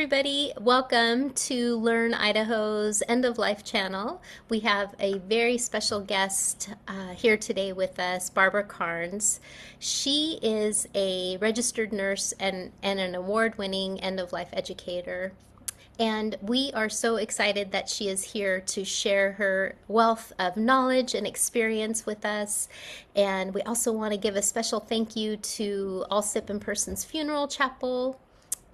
everybody. Welcome to Learn Idaho's End of Life channel. We have a very special guest here today with us, Barbara Karnes. She is a registered nurse and an award-winning end of life educator. And we are so excited that she is here to share her wealth of knowledge and experience with us. And we also want to give a special thank you to All Sip and Person's Funeral Chapel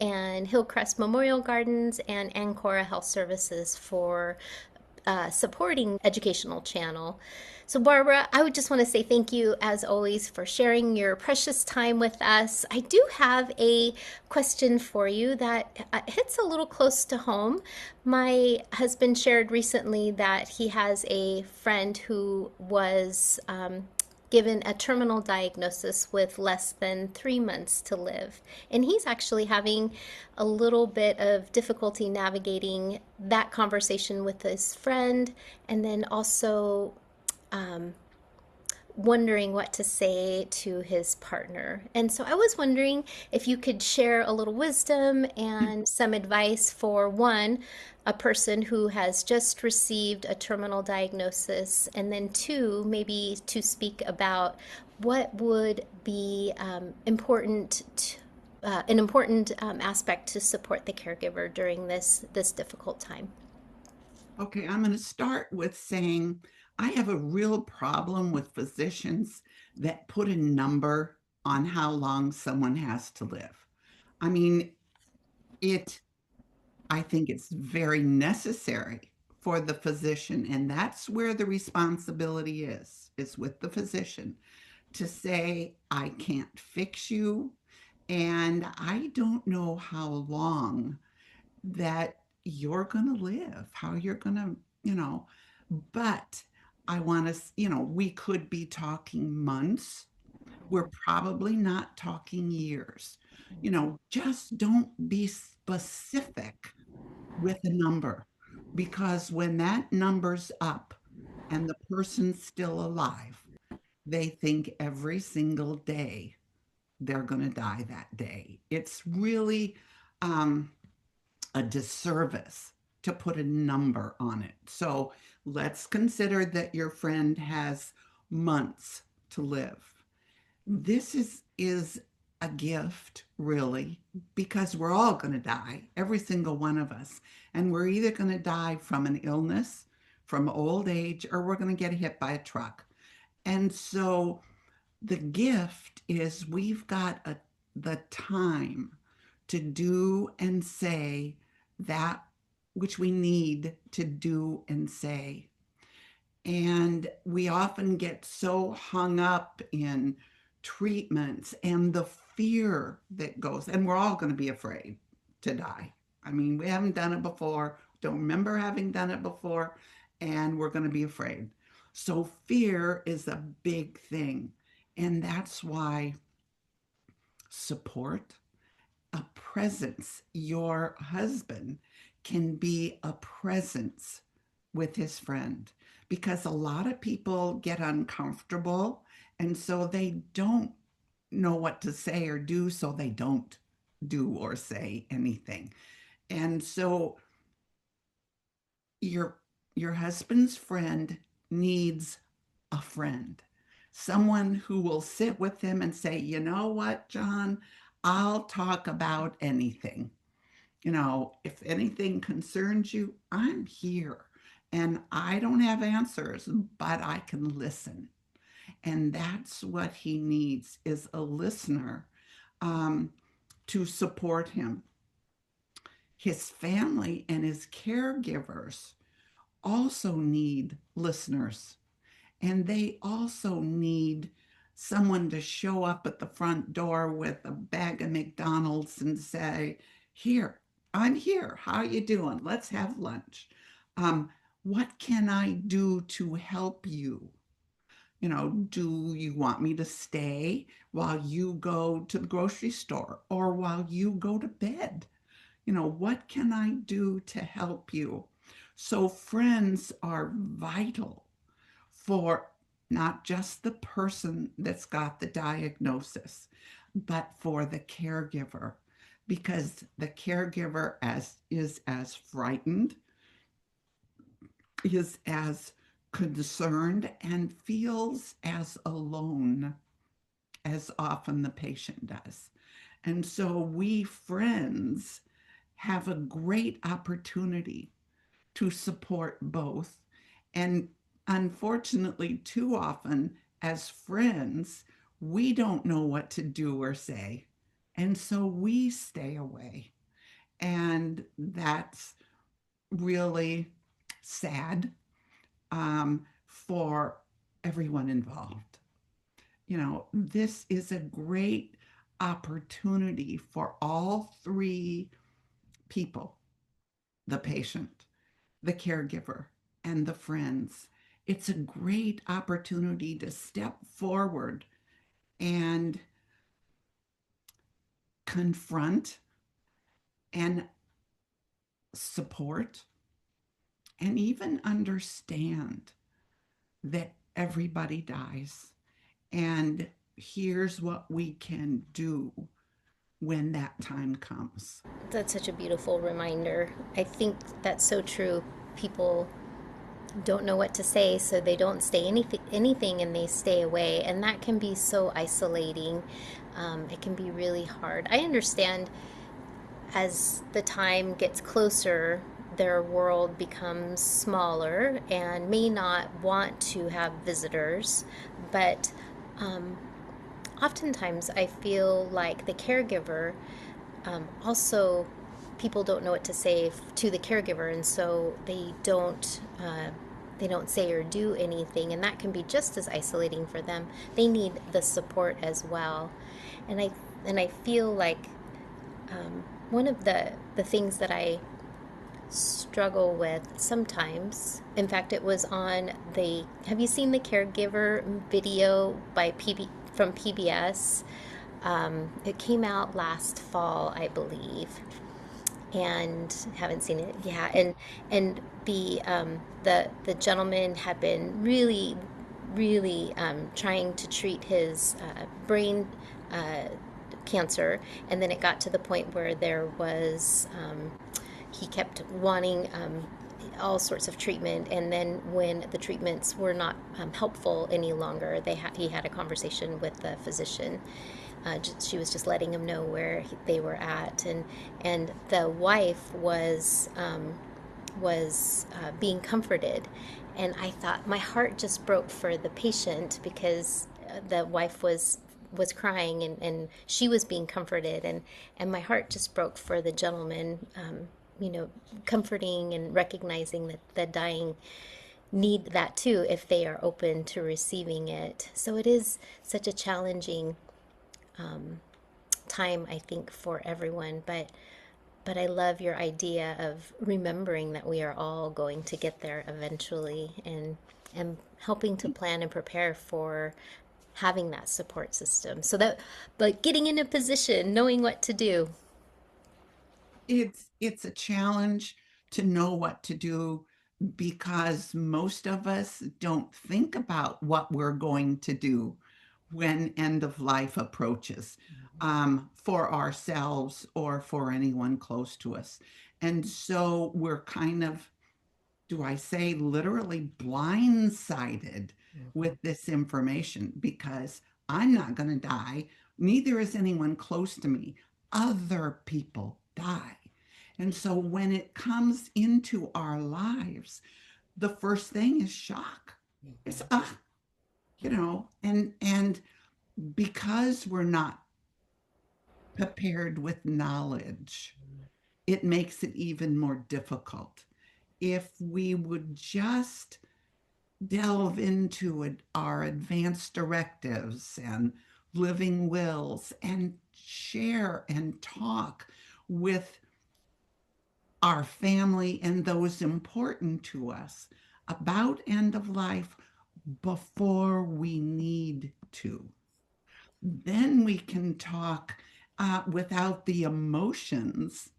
and Hillcrest Memorial Gardens and Ancora Health Services for supporting educational channel. So Barbara, I would just want to say thank you as always for sharing your precious time with us. I do have a question for you that hits a little close to home. My husband shared recently that he has a friend who was given a terminal diagnosis with less than 3 months to live. And he's actually having a little bit of difficulty navigating that conversation with his friend, and then also um, wondering what to say to his partner. And so I was wondering if you could share a little wisdom and some advice for one, a person who has just received a terminal diagnosis, and then two, maybe to speak about what would be an important aspect to support the caregiver during this difficult time. Okay, I'm going to start with saying I have a real problem with physicians that put a number on how long someone has to live. I mean, it, I think it's very necessary for the physician, and that's where the responsibility is. It's with the physician to say, I can't fix you, and I don't know how long that you're going to live, how you're going to, but I want to, we could be talking months. We're probably not talking years. Just don't be specific with a number because when that number's up and the person's still alive, they think every single day they're going to die that day. It's really, um, a disservice to put a number on it. So let's consider that your friend has months to live. This is a gift, really, because we're all going to die, every single one of us. And we're either going to die from an illness, from old age, or we're going to get hit by a truck. And so the gift is we've got the time to do and say that which we need to do and say. And we often get so hung up in treatments and the fear that goes, and we're all going to be afraid to die. I mean, we haven't done it before, don't remember having done it before, and we're going to be afraid. So, fear is a big thing. And that's why support, a presence. Your husband can be a presence with his friend because a lot of people get uncomfortable and so they don't know what to say or do, so they don't do or say anything. And so your your husband's friend needs a friend, someone who will sit with him and say, you know what, John, I'll talk about anything. If anything concerns you, I'm here. And I don't have answers, but I can listen. And that's what he needs is a listener, um, to support him. His family and his caregivers also need listeners, and they also need someone to show up at the front door with a bag of McDonald's and say, here, I'm here. How you doing? Let's have lunch. Um, what can I do to help you? Do you want me to stay while you go to the grocery store or while you go to bed? What can I do to help you? So friends are vital for not just the person that's got the diagnosis, but for the caregiver. because the caregiver is as frightened, is as concerned, and feels as alone as often the patient does. And so we friends have a great opportunity to support both. And unfortunately, too often as friends, we don't know what to do or say. And so we stay away. And that's really sad for everyone involved. This is a great opportunity for all three people, the patient, the caregiver, and the friends. It's a great opportunity to step forward and confront and support and even understand that everybody dies. And here's what we can do when that time comes. That's such a beautiful reminder. I think that's so true. People don't know what to say, so they don't say anything, and they stay away, and that can be so isolating. It can be really hard. I understand as the time gets closer, their world becomes smaller and may not want to have visitors, but um, oftentimes I feel like the caregiver also people don't know what to say to the caregiver, and so they don't say or do anything, and that can be just as isolating for them. They need the support as well, and I feel like one of the things that I struggle with sometimes. In fact, it was on the. Have you seen the caregiver video by from PBS? It came out last fall, I believe, and haven't seen it. Yeah, and the gentleman had been really trying to treat his brain cancer, and then it got to the point where there was he kept wanting all sorts of treatment, and then when the treatments were not helpful any longer, he had a conversation with the physician. She was just letting him know where they were at, and the wife was being comforted, and I thought my heart just broke for the patient because the wife was crying, and she was being comforted, and my heart just broke for the gentleman, you know, comforting and recognizing that the dying need that too if they are open to receiving it. So it is such a challenging time, I think, for everyone. But I love your idea of remembering that we are all going to get there eventually, and helping to plan and prepare for having that support system. So that, but getting in a position, knowing what to do. It's a challenge to know what to do because most of us don't think about what we're going to do when end of life approaches, for ourselves or for anyone close to us. And so we're kind of, do I say, literally blindsided with this information because I'm not going to die. Neither is anyone close to me. Other people die. And so when it comes into our lives, the first thing is shock. It's, and because we're not prepared with knowledge, it makes it even more difficult. If we would just delve into our advanced directives and living wills and share and talk with our family and those important to us about end of life before we need to, then we can talk without the emotions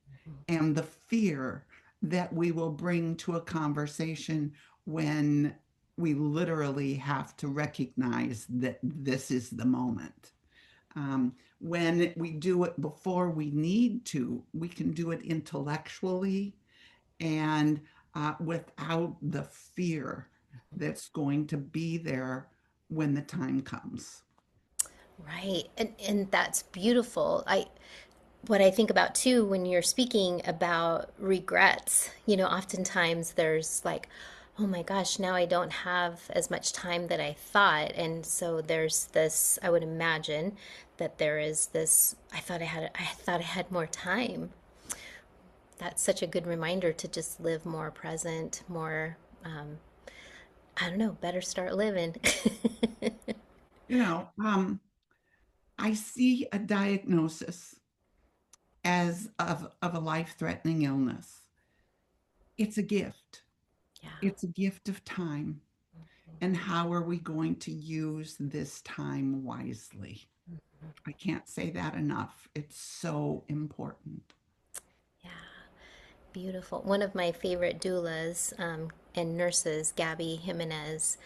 and the fear that we will bring to a conversation when we literally have to recognize that this is the moment. when we do it before we need to, we can do it intellectually and without the fear that's going to be there when the time comes. Right. And that's beautiful. What I think about too when you're speaking about regrets, oftentimes there's like, oh my gosh, now I don't have as much time that I thought. And so there's this, I would imagine that there is this, I thought I had more time. That's such a good reminder to just live more present, more, I don't know, better start living. You know, I see a diagnosis as of a life-threatening illness. It's a gift. Yeah. It's a gift of time. And how are we going to use this time wisely? I can't say that enough. It's so important. Yeah. Beautiful. One of my favorite doulas and nurses, Gabby Jimenez,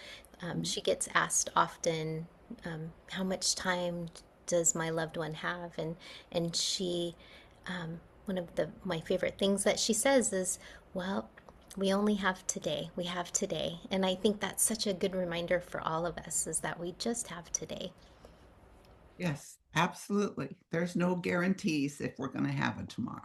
she gets asked often, how much time does my loved one have? And she, one of my favorite things that she says is, well, we only have today. We have today. And I think that's such a good reminder for all of us is that we just have today. Yes, absolutely. There's no guarantees if we're going to have it tomorrow.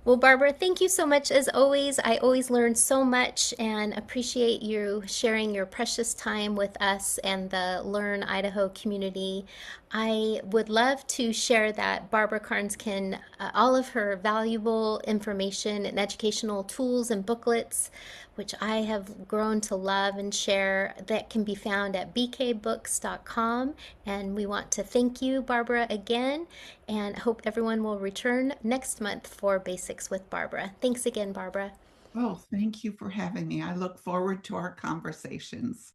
Well, Barbara, thank you so much as always. I always learn so much and appreciate you sharing your precious time with us and the Learn Idaho community. I would love to share that Barbara Carnes can, all of her valuable information and educational tools and booklets, which I have grown to love and share, that can be found at bkbooks.com. And we want to thank you, Barbara, again, and hope everyone will return next month for Basics with Barbara. Thanks again, Barbara. Oh, thank you for having me. I look forward to our conversations.